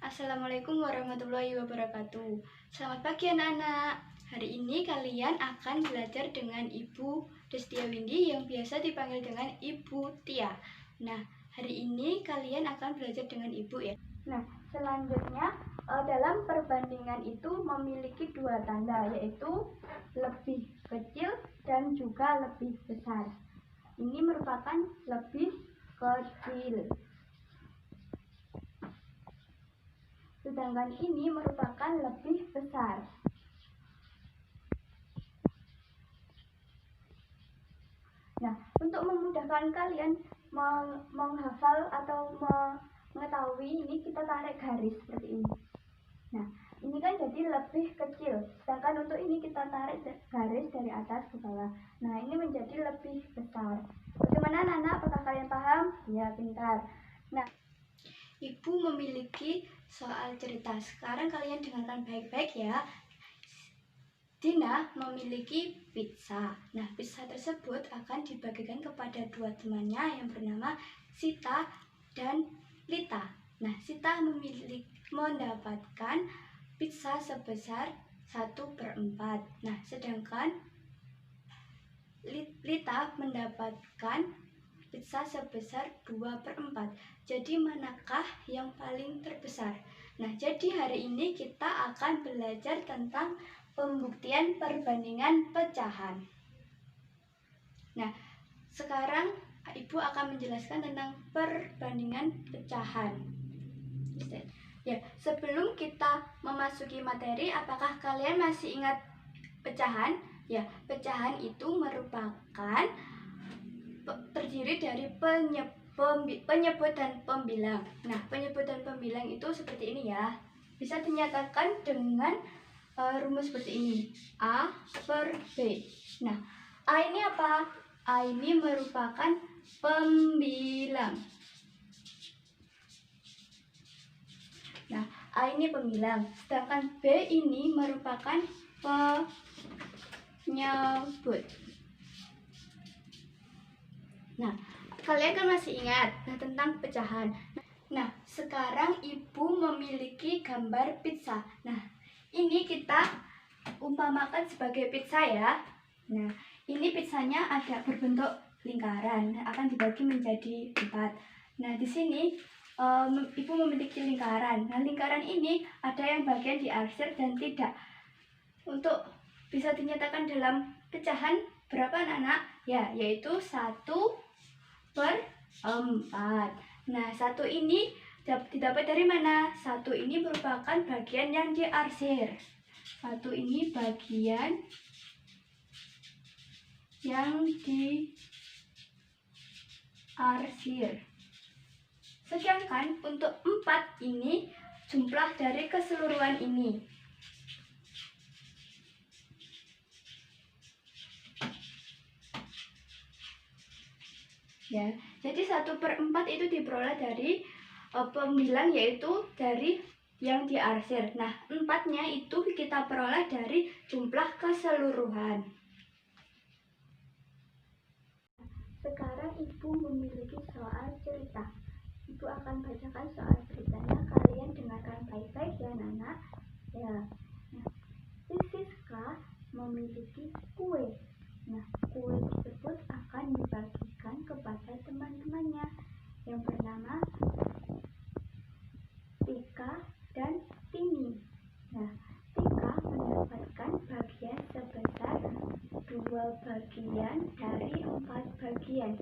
Assalamualaikum warahmatullahi wabarakatuh. Selamat pagi anak-anak. Hari ini kalian akan belajar dengan Ibu Destia Windy yang biasa dipanggil dengan Ibu Tia. Nah, hari ini kalian akan belajar dengan Ibu ya. Nah, selanjutnya dalam perbandingan itu memiliki dua tanda, yaitu lebih kecil dan juga lebih besar. Ini merupakan lebih kecil. Sedangkan ini merupakan lebih besar. Nah, untuk memudahkan kalian menghafal atau mengetahui ini, kita tarik garis seperti ini. Nah, ini kan jadi lebih kecil. Sedangkan untuk ini kita tarik garis dari atas ke bawah. Nah, ini menjadi lebih besar. Bagaimana anak-anak? Apakah kalian paham? Ya, pintar. Nah, Ibu memiliki soal cerita. Sekarang kalian dengarkan baik-baik ya. Dina memiliki pizza. Nah, pizza tersebut akan dibagikan kepada dua temannya yang bernama Sita dan Lita. Nah, Sita mendapatkan pizza sebesar 1/4. Nah, sedangkan Lita mendapatkan pizza sebesar 2/4. Jadi manakah yang paling terbesar? Nah, jadi hari ini kita akan belajar tentang pembuktian perbandingan pecahan. Nah, sekarang Ibu akan menjelaskan tentang perbandingan pecahan. Ya, sebelum kita memasuki materi, apakah kalian masih ingat pecahan? Ya, pecahan itu merupakan terdiri dari penyebut dan pembilang. Nah, penyebut dan pembilang itu seperti ini ya. Bisa dinyatakan dengan rumus seperti ini. A per B. Nah, A ini apa? A ini merupakan pembilang. Nah, A ini pembilang. Sedangkan B ini merupakan penyebut. Nah, kalian kan masih ingat tentang pecahan. Nah, sekarang Ibu memiliki gambar pizza. Nah, ini kita umpamakan sebagai pizza ya. Nah, ini pizzanya ada berbentuk lingkaran, akan dibagi menjadi 4. Nah, di sini Ibu memiliki lingkaran. Nah, lingkaran ini ada yang bagian diarsir dan tidak. Untuk bisa dinyatakan dalam pecahan berapa anak-anak? Ya, yaitu 1/4. Nah, 1 ini didapat dari mana? 1 ini merupakan bagian yang diarsir. 1 ini bagian yang diarsir. Sedangkan untuk 4 ini jumlah dari keseluruhan ini. Ya, jadi 1/4 itu diperoleh dari pembilang, yaitu dari yang diarsir. Nah, 4-nya itu kita peroleh dari jumlah keseluruhan. Sekarang Ibu memiliki soal cerita. Ibu akan bacakan soal ceritanya. Kalian dengarkan baik-baik ya, anak-anak. Ya. Nah, Siska memiliki kue. Nah, kue tersebut akan dibagikan kepada teman-temannya yang bernama Tika dan Tini. Nah, Tika mendapatkan bagian sebesar 2 bagian dari 4 bagian.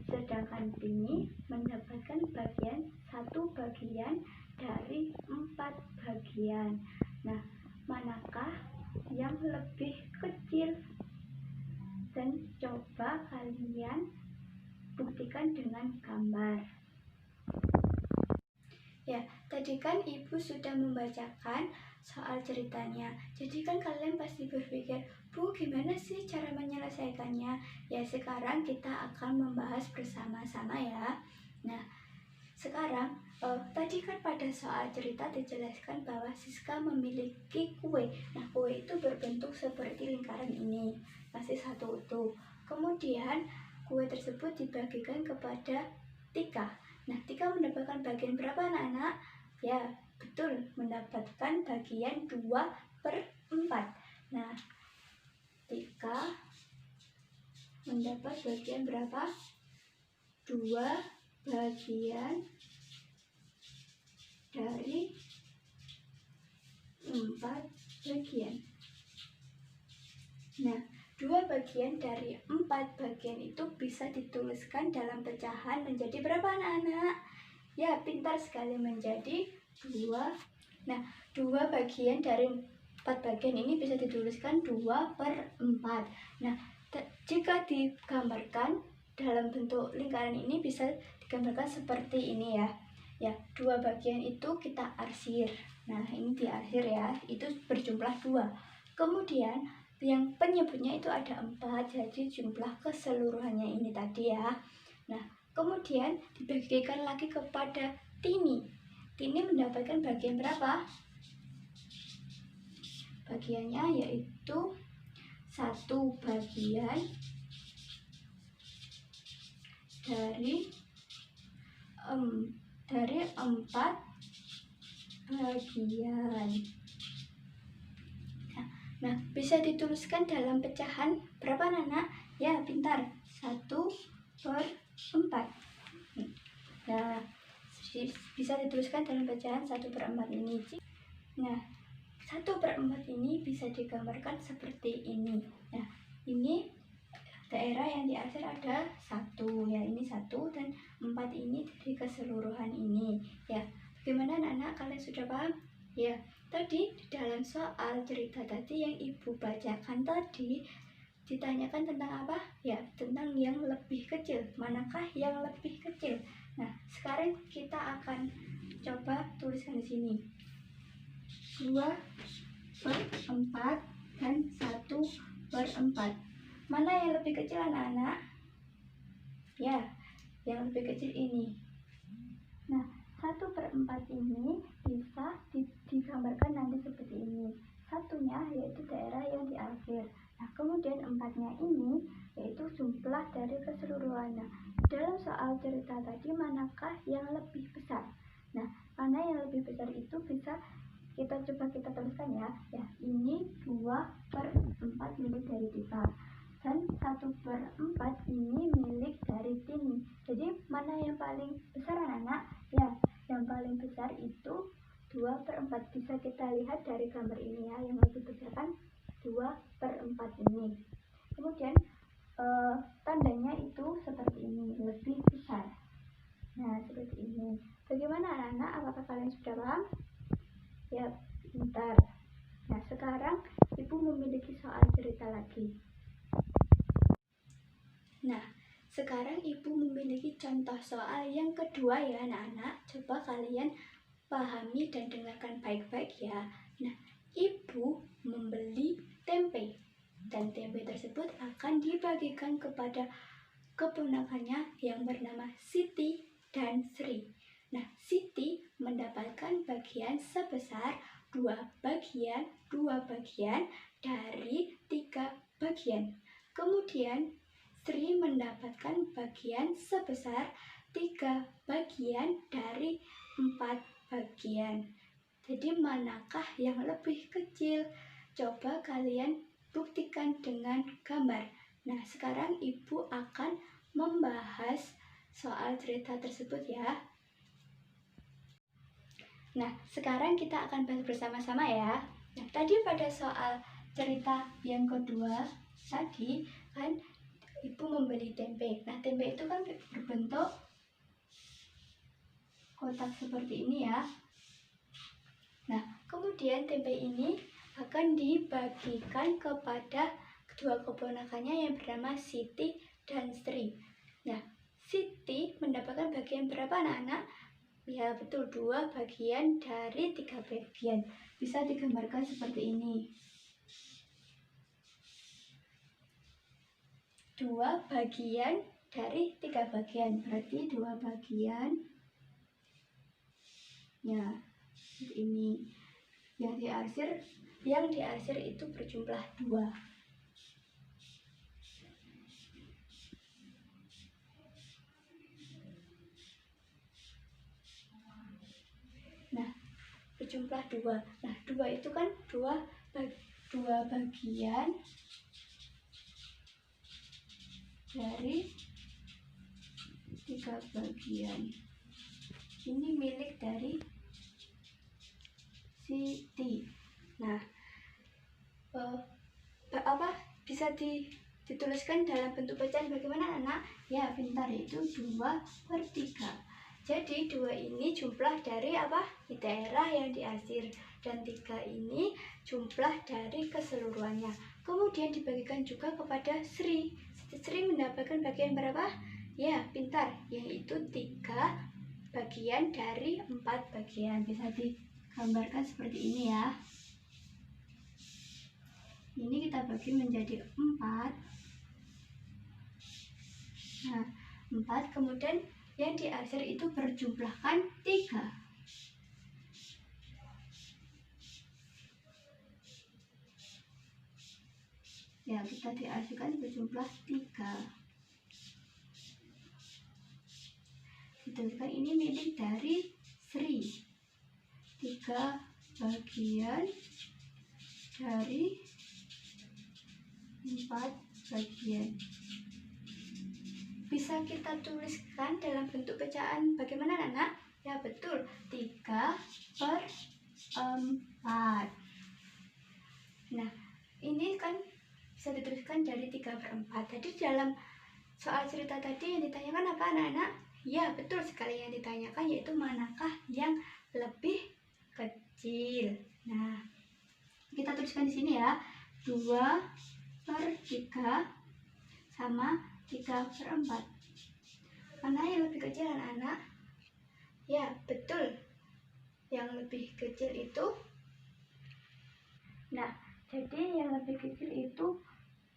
Sedangkan Tini mendapatkan bagian 1 bagian dari 4 bagian. Nah, manakah yang lebih kecil? Dan coba kalian buktikan dengan gambar. Ya, tadi kan Ibu sudah membacakan soal ceritanya. Jadi kan kalian pasti berpikir, Bu, gimana sih cara menyelesaikannya? Ya, sekarang kita akan membahas bersama-sama ya. Nah, sekarang tadi kan pada soal cerita dijelaskan bahwa Siska memiliki kue. Nah, kue itu berbentuk seperti lingkaran ini, masih satu utuh. Kemudian kue tersebut dibagikan kepada Tika. Nah, Tika mendapatkan bagian berapa anak-anak? Ya, betul mendapatkan bagian 2/4. Nah, Tika mendapat bagian berapa? 2 bagian dari 4 bagian. Nah, 2 bagian dari 4 bagian itu bisa dituliskan dalam pecahan menjadi berapa anak-anak? Ya, pintar sekali, menjadi 2. Nah, 2 bagian dari 4 bagian ini bisa dituliskan 2/4. Nah, jika digambarkan dalam bentuk lingkaran ini bisa digambarkan seperti ini ya. Ya, 2 bagian itu kita arsir. Nah, ini diarsir ya, itu berjumlah 2. Kemudian yang penyebutnya itu ada 4, jadi jumlah keseluruhannya ini tadi ya. Nah, kemudian dibagikan lagi kepada Tini. Tini mendapatkan bagian berapa? Bagiannya yaitu 1 bagian dari 4 bagian. Nah, bisa dituliskan dalam pecahan berapa anak? Ya, pintar, 1/4. Nah, bisa dituliskan dalam pecahan 1/4 ini. Nah, 1/4 ini bisa digambarkan seperti ini. Nah, ini daerah yang diarsir ada 1 ya, ini 1 dan 4 ini dari keseluruhan ini ya. Bagaimana anak-anak, kalian sudah paham? Ya, tadi dalam soal cerita tadi yang ibu bacakan tadi ditanyakan tentang apa? Ya, tentang yang lebih kecil. Manakah yang lebih kecil? Nah, sekarang kita akan coba tuliskan di sini. 2/4 dan 1/4. Mana yang lebih kecil anak-anak? Ya, yang lebih kecil ini. Nah, 1/4 ini bisa digambarkan nanti seperti ini. Satunya yaitu daerah yang diarsir. Nah, kemudian 4-nya ini yaitu jumlah dari keseluruhan. Nah, dalam soal cerita tadi manakah yang lebih besar? Nah, mana yang lebih besar itu bisa kita tuliskan ya. Ya, ini 2/4 milik dari kita. Dan 1/4 ini milik dari Tini. Jadi mana yang paling besar anak-anak? Ya, yang paling besar itu 2/4. Bisa kita lihat dari gambar ini ya, yang lebih besar kan 2/4 ini. Kemudian tandanya itu seperti ini, lebih besar. Nah, seperti ini. Bagaimana anak-anak? Apakah kalian sudah paham? Ya, pintar. Nah, sekarang ibu memiliki soal cerita lagi. Nah, sekarang ibu memiliki contoh soal yang kedua ya anak-anak. Coba kalian pahami dan dengarkan baik-baik ya. Nah, ibu membeli tempe dan tempe tersebut akan dibagikan kepada keponakannya yang bernama Siti dan Sri. Nah, Siti mendapatkan bagian sebesar 2 bagian dari 3 bagian. Kemudian Sri mendapatkan bagian sebesar 3 bagian dari 4 bagian. Jadi manakah yang lebih kecil? Coba kalian buktikan dengan gambar. Nah, sekarang ibu akan membahas soal cerita tersebut ya. Nah, sekarang kita akan bahas bersama-sama ya. Nah, tadi pada soal cerita yang kedua tadi kan ibu membeli tempe. Nah, tempe itu kan berbentuk kotak seperti ini ya. Nah, kemudian tempe ini akan dibagikan kepada kedua keponakannya yang bernama Siti dan Sri. Nah, Siti mendapatkan bagian berapa anak-anak? Ya, betul, 2 bagian dari 3 bagian. Bisa digambarkan seperti ini. 2 bagian dari 3 bagian, berarti 2 bagian. Ya, seperti ini. Yang diarsir itu berjumlah 2. Nah, berjumlah 2. Nah, 2 itu kan dua bagian dari 3 bagian. Ini milik dari Siti. Nah, bisa dituliskan dalam bentuk bacaan bagaimana anak? Ya, pintar, itu 2/3. Jadi 2 ini jumlah dari daerah yang diarsir, dan 3 ini jumlah dari keseluruhannya. Kemudian dibagikan juga kepada Sri. Sri mendapatkan bagian berapa? Ya, pintar, yaitu 3 bagian dari 4 bagian. Bisa digambarkan seperti ini ya. Ini kita bagi menjadi 4. Nah, 4, kemudian yang diarsir itu berjumlahkan 3. Ya, kita diarsirkan berjumlah 3. Dituliskan ini milik dari Sri. 3 bagian dari 4 bagian. Bisa kita tuliskan dalam bentuk bacaan bagaimana anak? Ya, betul, 3/4. Nah, ini kan bisa dituliskan dari 3/4. Jadi dalam soal cerita tadi yang ditanyakan apa anak-anak? Ya, betul sekali, yang ditanyakan yaitu manakah yang lebih kecil. Nah, kita tuliskan di sini ya, 2/3 sama 3/4. Mana yang lebih kecil anak-anak? Ya, betul, yang lebih kecil itu. Nah, jadi yang lebih kecil itu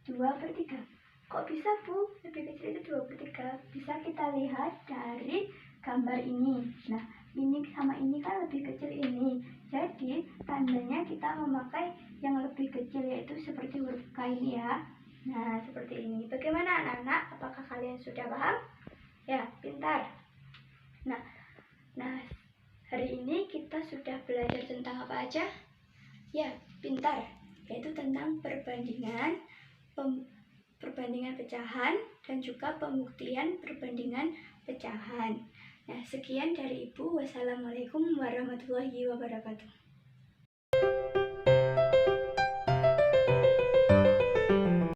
2/3. Kok bisa, Bu? Lebih kecil itu 2/3. Bisa kita lihat dari gambar ini. Nah, ini sama ini kan lebih kecil ini. Jadi, tandanya kita memakai yang lebih kecil, yaitu seperti huruf K ini ya. Nah, seperti ini. Bagaimana anak-anak? Apakah kalian sudah paham? Ya, pintar. Nah, hari ini kita sudah belajar tentang apa aja? Ya, pintar. Yaitu tentang perbandingan pecahan dan juga pembuktian perbandingan pecahan. Nah, sekian dari Ibu. Wassalamualaikum warahmatullahi wabarakatuh.